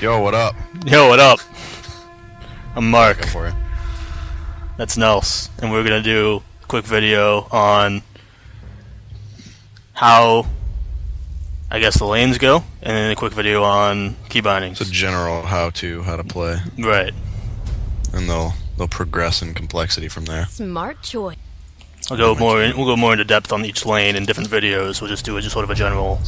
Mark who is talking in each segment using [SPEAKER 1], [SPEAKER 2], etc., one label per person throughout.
[SPEAKER 1] Yo, what up?
[SPEAKER 2] Yo, what up? I'm Mark.
[SPEAKER 1] Go for it.
[SPEAKER 2] That's Nels, and we're gonna do a quick video on how, I guess, the lanes go, and then a quick video on key bindings.
[SPEAKER 1] It's a general how to play,
[SPEAKER 2] Right.
[SPEAKER 1] and they'll progress in complexity from there.
[SPEAKER 3] Smart choice.
[SPEAKER 2] We'll go more into depth on each lane in different videos. We'll just do just sort of a general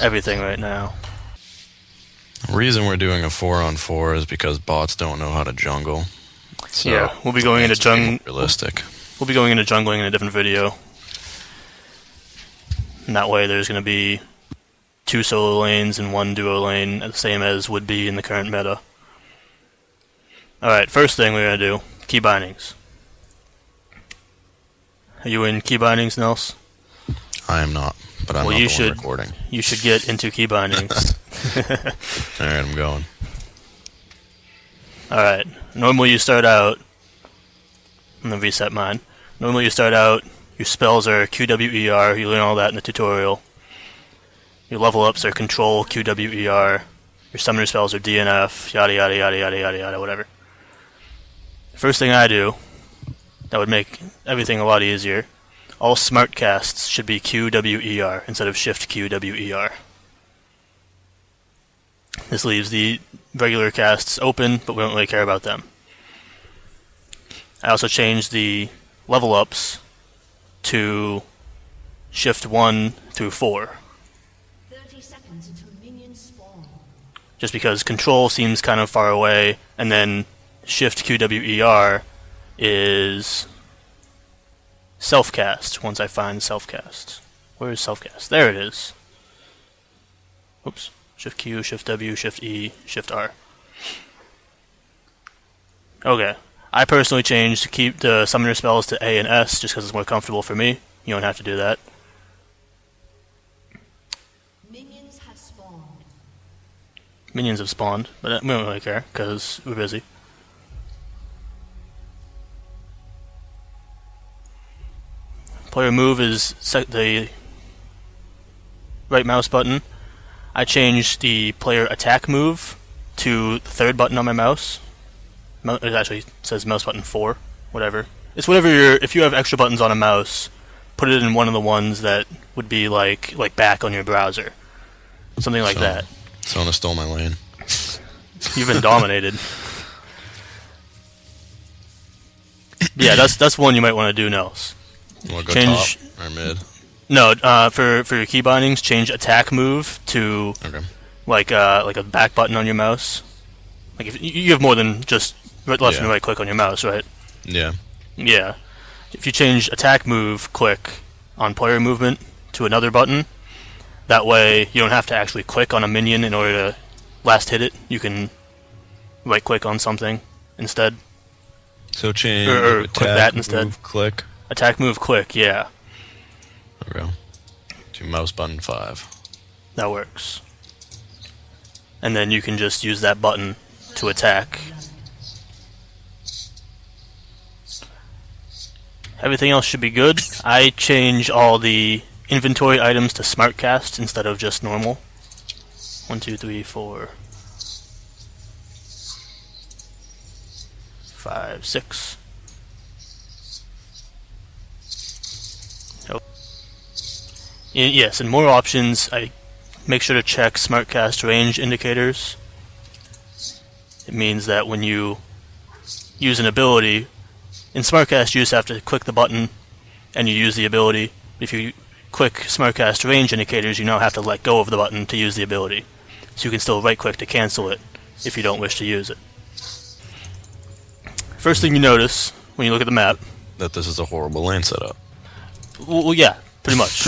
[SPEAKER 2] everything right now.
[SPEAKER 1] The reason we're doing a 4-on-4 is because bots don't know how to jungle. So
[SPEAKER 2] Yeah, we'll be going into
[SPEAKER 1] realistic.
[SPEAKER 2] We'll be going into jungling in a different video. And that way there's going to be 2 solo lanes and 1 duo lane, the same as would be in the current meta. Alright, first thing we're going to do, key bindings. Are you in key bindings, Nels?
[SPEAKER 1] I am not, but I'm not the one recording.
[SPEAKER 2] You should get into key bindings.
[SPEAKER 1] Alright, I'm going.
[SPEAKER 2] Alright, normally you start out, I'm going to reset mine. Normally you start out, your spells are QWER, you learn all that in the tutorial. Your level ups are control, QWER. Your summoner spells are DNF, yada yada yada yada yada yada, whatever. First thing I do, that would make everything a lot easier, all smart casts should be QWER instead of shift QWER. This leaves the regular casts open, but we don't really care about them. I also changed the level ups to shift 1 through 4.
[SPEAKER 3] 30 seconds until minions spawn.
[SPEAKER 2] Just because control seems kind of far away, and then shift QWER is self-cast once I find self-cast. Where is self-cast? There it is. Oops. Shift Q, Shift W, Shift E, Shift R. Okay. I personally changed to keep the summoner spells to A and S just because it's more comfortable for me. You don't have to do that.
[SPEAKER 3] Minions have spawned.
[SPEAKER 2] Minions have spawned, but we don't really care because we're busy. Player move is the right mouse button. I changed the player attack move to the 3rd button on my mouse. It actually says mouse button 4, whatever. It's whatever if you have extra buttons on a mouse, put it in one of the ones that would be like back on your browser. Something like that.
[SPEAKER 1] Someone stole my lane.
[SPEAKER 2] You've been dominated. Yeah, that's one you might want to do, Nels.
[SPEAKER 1] You want to go top or mid?
[SPEAKER 2] No, for your key bindings, change attack move to like a back button on your mouse. Like if you have more than just left and right click on your mouse, right?
[SPEAKER 1] Yeah.
[SPEAKER 2] Yeah. If you change attack move click on player movement to another button, that way you don't have to actually click on a minion in order to last hit it. You can right click on something instead.
[SPEAKER 1] So change
[SPEAKER 2] or
[SPEAKER 1] attack
[SPEAKER 2] click that instead.
[SPEAKER 1] Move, click.
[SPEAKER 2] Attack move click, yeah.
[SPEAKER 1] There we go. To mouse button 5.
[SPEAKER 2] That works. And then you can just use that button to attack. Everything else should be good. I change all the inventory items to smart cast instead of just normal. 1, 2, 3, 4, 5, 6. Yes, and more options. I make sure to check SmartCast range indicators. It means that when you use an ability, in SmartCast you just have to click the button and you use the ability. If you click SmartCast range indicators, you now have to let go of the button to use the ability. So you can still right click to cancel it if you don't wish to use it. First thing you notice when you look at the map,
[SPEAKER 1] that this is a horrible lane setup.
[SPEAKER 2] Well, yeah, pretty much.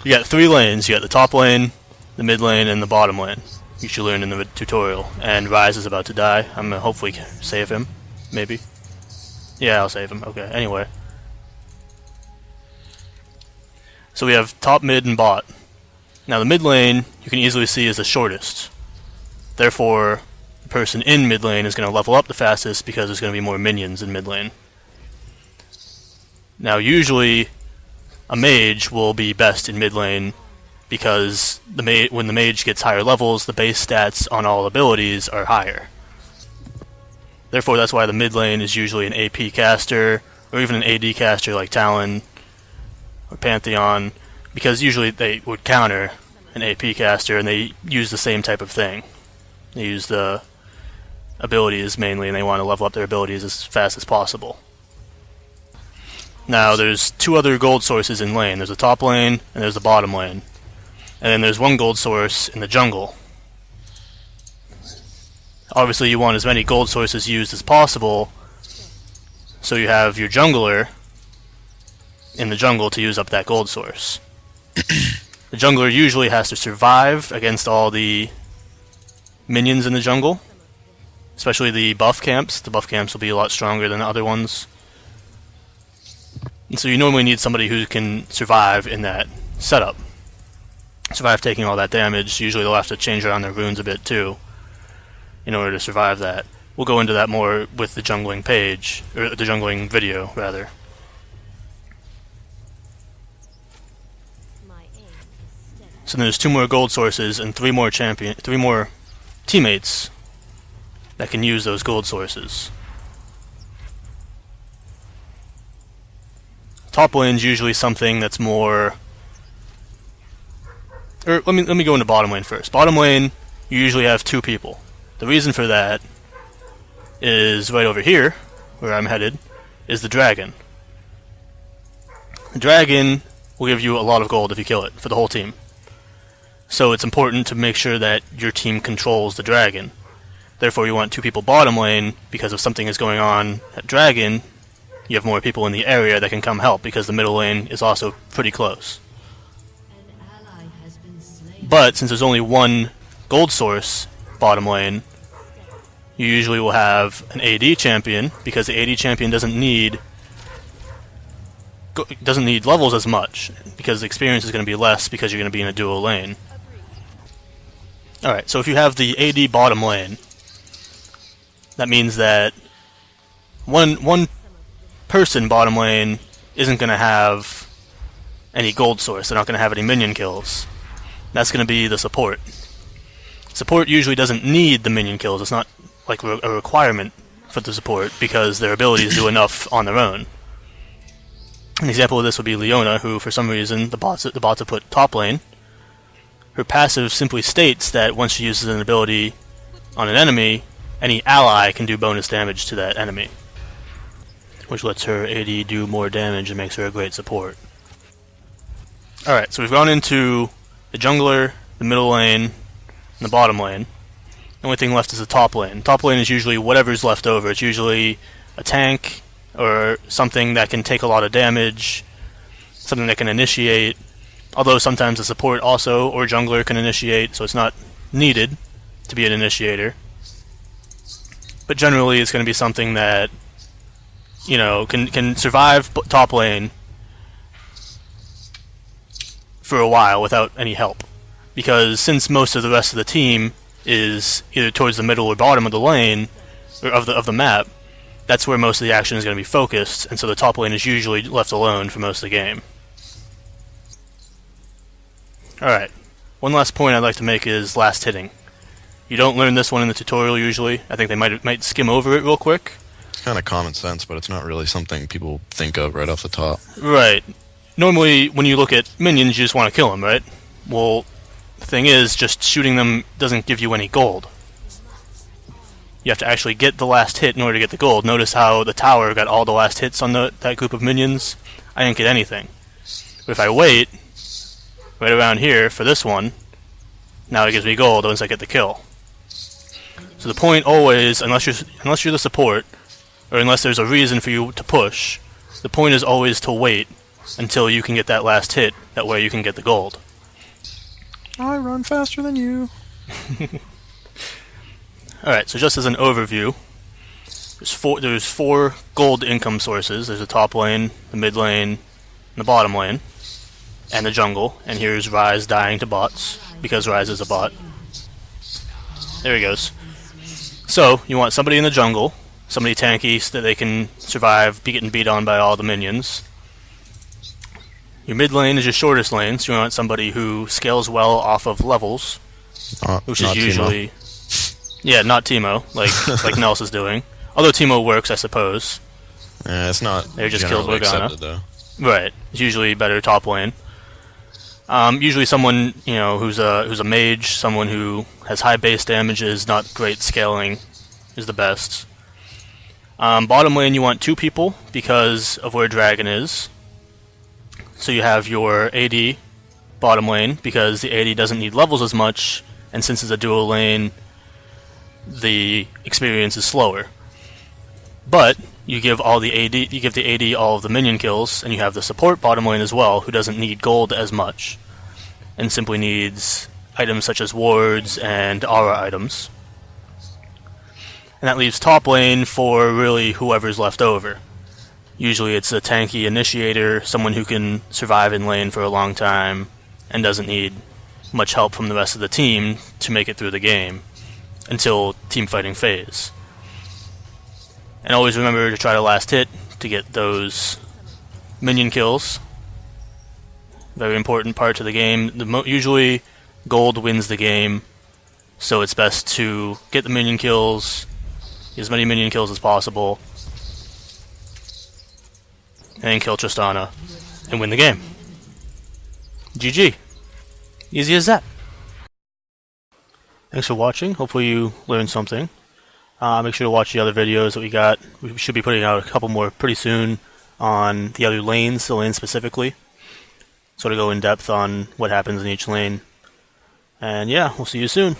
[SPEAKER 2] You got 3 lanes. You got the top lane, the mid lane, and the bottom lane. You should learn in the tutorial. And Rise is about to die. I'm gonna hopefully save him. Maybe. Yeah, I'll save him. Okay, anyway. So we have top, mid, and bot. Now the mid lane, you can easily see, is the shortest. Therefore, the person in mid lane is going to level up the fastest because there's going to be more minions in mid lane. Now usually, a mage will be best in mid lane because when the mage gets higher levels, the base stats on all abilities are higher. Therefore, that's why the mid lane is usually an AP caster, or even an AD caster like Talon or Pantheon, because usually they would counter an AP caster, and they use the same type of thing. They use the abilities mainly, and they want to level up their abilities as fast as possible. Now, there's two other gold sources in lane. There's the top lane, and there's the bottom lane. And then there's one gold source in the jungle. Obviously, you want as many gold sources used as possible, so you have your jungler in the jungle to use up that gold source. The jungler usually has to survive against all the minions in the jungle, especially the buff camps. The buff camps will be a lot stronger than the other ones. And so you normally need somebody who can survive in that setup. Survive taking all that damage. Usually they'll have to change around their runes a bit too in order to survive that. We'll go into that more with the jungling page, or the jungling video, rather. So there's 2 more gold sources and 3 more teammates that can use those gold sources. Top lane's usually something that's more... Or let me go into bottom lane first. Bottom lane, you usually have 2 people. The reason for that is right over here, where I'm headed, is the dragon. The dragon will give you a lot of gold if you kill it, for the whole team. So it's important to make sure that your team controls the dragon. Therefore, you want 2 people bottom lane, because if something is going on at dragon, you have more people in the area that can come help, because the middle lane is also pretty close. But since there's only 1 gold source bottom lane, you usually will have an AD champion, because the AD champion doesn't need levels as much, because the experience is going to be less because you're going to be in a dual lane. Alright, so if you have the AD bottom lane, that means that one person bottom lane isn't going to have any gold source. They're not going to have any minion kills. That's going to be the support. Support usually doesn't need the minion kills. It's not like a requirement for the support, because their abilities do enough on their own. An example of this would be Leona, who for some reason the bots have put top lane. Her passive simply states that once she uses an ability on an enemy, any ally can do bonus damage to that enemy, which lets her AD do more damage and makes her a great support. Alright, so we've gone into the jungler, the middle lane, and the bottom lane. The only thing left is the top lane. Top lane is usually whatever's left over. It's usually a tank, or something that can take a lot of damage, something that can initiate, although sometimes the support also, or jungler, can initiate, so it's not needed to be an initiator. But generally it's going to be something that, you know, can survive top lane for a while without any help. Because since most of the rest of the team is either towards the middle or bottom of the lane, or of the map, that's where most of the action is going to be focused, and so the top lane is usually left alone for most of the game. Alright, one last point I'd like to make is last hitting. You don't learn this one in the tutorial usually. I think they might skim over it real quick.
[SPEAKER 1] It's kind of common sense, but it's not really something people think of right off the top.
[SPEAKER 2] Right. Normally, when you look at minions, you just want to kill them, right? Well, the thing is, just shooting them doesn't give you any gold. You have to actually get the last hit in order to get the gold. Notice how the tower got all the last hits on that group of minions? I didn't get anything. But if I wait right around here for this one, now it gives me gold once I get the kill. So the point always, unless you're the support, or unless there's a reason for you to push, the point is always to wait until you can get that last hit. That way you can get the gold.
[SPEAKER 1] I run faster than you.
[SPEAKER 2] Alright, so just as an overview, there's 4 gold income sources. There's the top lane, the mid lane, and the bottom lane, and the jungle. And here's Ryze dying to bots, because Ryze is a bot. There he goes. So, you want somebody in the jungle, somebody tanky so that they can survive getting beat on by all the minions. Your mid lane is your shortest lane, so you want somebody who scales well off of levels, which is
[SPEAKER 1] Not
[SPEAKER 2] usually... Yeah, not Teemo, like Nels is doing. Although Teemo works, I suppose.
[SPEAKER 1] Yeah, it's not
[SPEAKER 2] They just killed
[SPEAKER 1] generally
[SPEAKER 2] Morgana.
[SPEAKER 1] accepted, though.
[SPEAKER 2] Right. It's usually better top lane. Usually someone, who's a mage, someone who has high base damages, not great scaling, is the best. Bottom lane you want 2 people because of where Dragon is. So you have your AD bottom lane because the AD doesn't need levels as much, and since it's a dual lane, the experience is slower. But you give the AD all of the minion kills, and you have the support bottom lane as well, who doesn't need gold as much, and simply needs items such as wards and aura items. And that leaves top lane for really whoever's left over. Usually it's a tanky initiator, someone who can survive in lane for a long time, and doesn't need much help from the rest of the team to make it through the game, until team fighting phase. And always remember to try to last hit to get those minion kills. Very important part to the game. Usually gold wins the game, so it's best to get the minion kills, get as many minion kills as possible, and then kill Tristana and win the game. GG. Easy as that. Thanks for watching. Hopefully you learned something. Make sure to watch the other videos that we got. We should be putting out a couple more pretty soon on the other lanes, the lane specifically. Sort of go in depth on what happens in each lane. And yeah, we'll see you soon.